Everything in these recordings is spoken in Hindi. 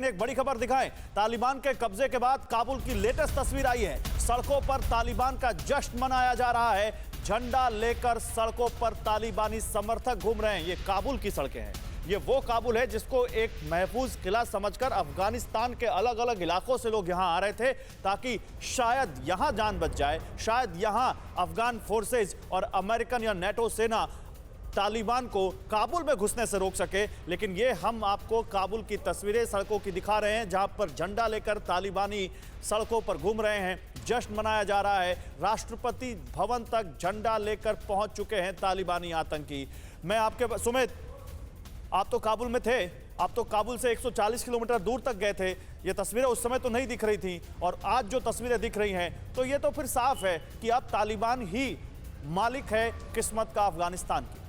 एक बड़ी खबर दिखाएं। तालिबान के कब्जे के बाद काबुल की लेटेस्ट तस्वीर आई है। सड़कों पर तालिबान का जश्न मनाया जा रहा है। झंडा लेकर सड़कों पर तालिबानी समर्थक घूम रहे हैं। ये काबुल की सड़कें हैं। ये वो काबुल है जिसको एक महफूज किला समझकर अफगानिस्तान के अलग अलग इलाकों से लोग यहां आ रहे थे, ताकि शायद यहां जान बच जाए, शायद यहां अफगान फोर्सेज और अमेरिकन या नेटो सेना तालिबान को काबुल में घुसने से रोक सके। लेकिन ये हम आपको काबुल की तस्वीरें सड़कों की दिखा रहे हैं, जहां पर झंडा लेकर तालिबानी सड़कों पर घूम रहे हैं। जश्न मनाया जा रहा है। राष्ट्रपति भवन तक झंडा लेकर पहुंच चुके हैं तालिबानी आतंकी। मैं आपके सुमित, आप तो काबुल में थे, आप तो काबुल से 140 किलोमीटर दूर तक गए थे। ये तस्वीरें उस समय तो नहीं दिख रही थी, और आज जो तस्वीरें दिख रही हैं, तो ये तो फिर साफ है कि अब तालिबान ही मालिक है किस्मत का अफगानिस्तान की।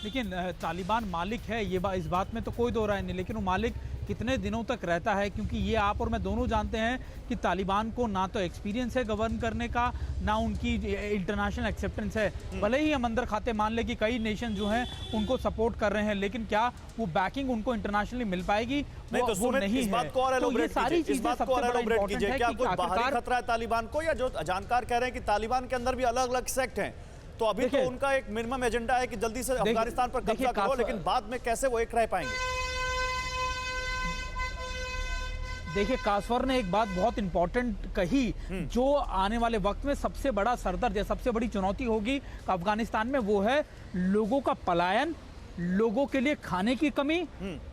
लेकिन तालिबान मालिक है, ये इस बात में तो कोई दो राय नहीं, लेकिन वो मालिक कितने दिनों तक रहता है, क्योंकि ये आप और मैं दोनों जानते हैं कि तालिबान को ना तो एक्सपीरियंस है गवर्न करने का, ना उनकी इंटरनेशनल एक्सेप्टेंस है। भले ही हम अंदर खाते मान ले कि कई नेशन जो हैं उनको सपोर्ट कर रहे हैं, लेकिन क्या वो बैकिंग उनको इंटरनेशनली मिल पाएगी? नहीं, तो वो नहीं है। तो ये सारी चीजें सबसे बड़ा इंपॉर्टेंट है। क्या कोई बाहरी खतरा है तालिबान को, या जो जानकार कह रहे हैं कि तालिबान के अंदर भी अलग अलग सेक्ट हैं, तो अभी तो उनका एक मिनिमम एजेंडा है कि जल्दी से अफगानिस्तान पर कब्जा करो, लेकिन बाद में कैसे वो एक रह पाएंगे? देखिए, कासवर ने एक बात बहुत इंपॉर्टेंट कही, जो आने वाले वक्त में सबसे बड़ा सरदर्द या सबसे बड़ी चुनौती होगी अफगानिस्तान में, वो है लोगों का पलायन, लोगों के लिए खाने की कमी,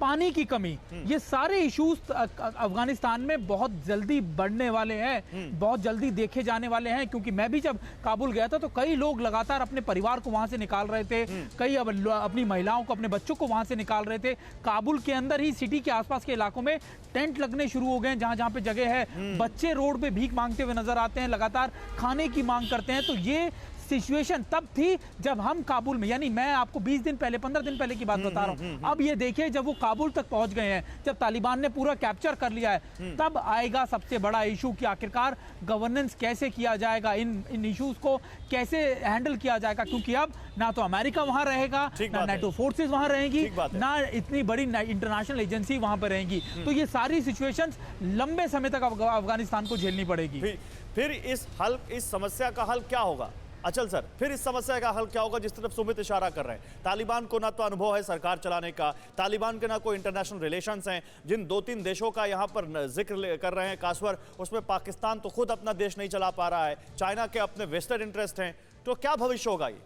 पानी की कमी। ये सारे इश्यूज अफगानिस्तान में बहुत जल्दी बढ़ने वाले हैं, बहुत जल्दी देखे जाने वाले हैं। क्योंकि मैं भी जब काबुल गया था तो कई लोग लगातार अपने परिवार को वहां से निकाल रहे थे, कई अपनी महिलाओं को, अपने बच्चों को वहां से निकाल रहे थे। काबुल के अंदर ही सिटी के आसपास के इलाकों में टेंट लगने शुरू हो गए हैं, जहां जहां पे जगह है। बच्चे रोड पे भीख मांगते हुए नजर आते हैं, लगातार खाने की मांग करते हैं। तो ये सिचुएशन तब थी जब हम काबुल में, यानी मैं आपको 20 दिन पहले, 15 दिन पहले की बात बता रहा हूं। अब ये देखिए, जब वो काबुल तक पहुंच गए हैं, जब तालिबान ने पूरा कैप्चर कर लिया है, तब आएगा सबसे बड़ा इशू कि आखिरकार गवर्नेंस कैसे किया जाएगा, इन इश्यूज को कैसे हैंडल किया जाएगा। क्योंकि अब ना तो अमेरिका वहां रहेगा, ना नेटो फोर्सेस वहां रहेंगी, ना इतनी बड़ी इंटरनेशनल एजेंसी वहां पर रहेंगी। तो ये सारी सिचुएशंस लंबे समय तक अफगानिस्तान को झेलनी पड़ेगी। फिर इस समस्या का हल क्या होगा? अचल सर, फिर इस समस्या का हल क्या होगा जिस तरफ सुमित इशारा कर रहे हैं? तालिबान को ना तो अनुभव है सरकार चलाने का, तालिबान के ना कोई इंटरनेशनल रिलेशंस हैं। जिन 2-3 देशों का यहां पर जिक्र कर रहे हैं कासवर, उसमें पाकिस्तान तो खुद अपना देश नहीं चला पा रहा है, चाइना के अपने वेस्टर्न इंटरेस्ट हैं। तो क्या भविष्य होगा ये?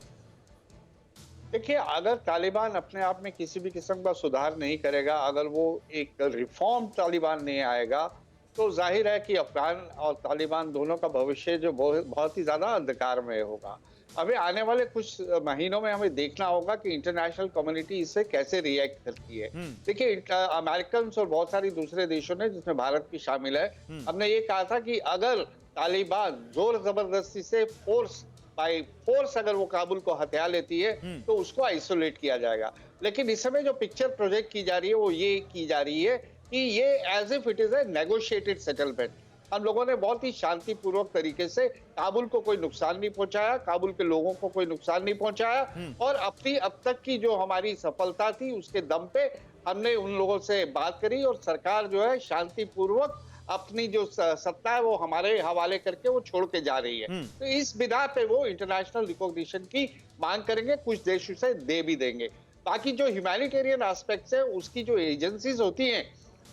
देखिए, अगर तालिबान अपने आप में किसी भी किस्म का सुधार नहीं करेगा, अगर वो एक रिफॉर्म तालिबान नहीं आएगा, तो जाहिर है कि अफगान और तालिबान दोनों का भविष्य जो बहुत ही ज्यादा अंधकार में होगा। अभी आने वाले कुछ महीनों में हमें देखना होगा कि इंटरनेशनल कम्युनिटी इससे कैसे रिएक्ट करती है। देखिए, अमेरिकन और बहुत सारी दूसरे देशों ने, जिसमें भारत भी शामिल है, हमने ये कहा था कि अगर तालिबान जोर जबरदस्ती से बाय फोर्स अगर वो काबुल को हथिया लेती है, तो उसको आइसोलेट किया जाएगा। लेकिन इस समय जो पिक्चर प्रोजेक्ट की जा रही है, वो ये की जा रही है कि ये as if it is a negotiated settlement. हम लोगों ने बहुत ही शांतिपूर्वक तरीके से काबुल को कोई नुकसान नहीं पहुंचाया, काबुल के लोगों को कोई नुकसान नहीं पहुंचाया, और अपनी अब तक की जो हमारी सफलता थी उसके दम पे हमने उन लोगों से बात करी, और सरकार जो है शांतिपूर्वक अपनी जो सत्ता है वो हमारे हवाले करके वो छोड़ के जा रही है। तो इस बिना पे वो इंटरनेशनल रिकॉग्निशन की मांग करेंगे, कुछ देश उसे दे भी देंगे। बाकी जो ह्यूमैनिटेरियन एस्पेक्ट्स है, उसकी जो एजेंसीज होती हैं,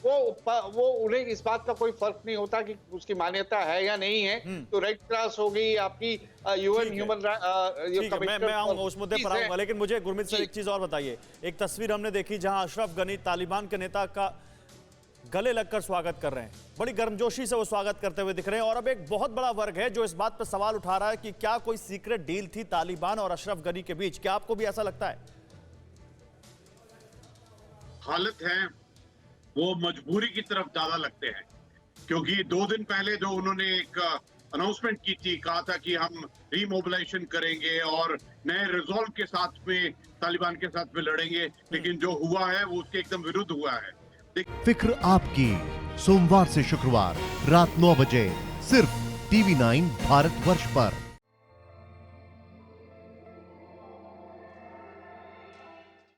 वो उन्हें इस बात का कोई फर्क नहीं होता कि उसकी मान्यता है या नहीं है। तो रेड क्रॉस होगी, आपकी यूएन ह्यूमन मैं आऊंगा उस मुद्दे पर आऊंगा, लेकिन मुझे गुरमीत सर एक चीज और बताइए। एक तस्वीर हमने देखी जहां अशरफ गनी तालिबान के नेता का गले लगकर स्वागत कर रहे हैं, बड़ी गर्मजोशी से वो स्वागत करते हुए दिख रहे हैं। और अब एक बहुत बड़ा वर्ग है जो इस बात पर सवाल उठा रहा है कि क्या कोई सीक्रेट डील थी तालिबान और अशरफ गनी के बीच? क्या आपको भी ऐसा लगता है? हालत है वो मजबूरी की तरफ ज्यादा लगते हैं, क्योंकि 2 दिन पहले जो उन्होंने एक अनाउंसमेंट की थी, कहा था कि हम रीमोबिलाइजेशन करेंगे और नए रिजॉल्व के साथ में तालिबान के साथ में लड़ेंगे, लेकिन जो हुआ है वो उसके एकदम विरुद्ध हुआ है। फिक्र आपकी, सोमवार से शुक्रवार रात 9 बजे सिर्फ TV9 भारतवर्ष पर।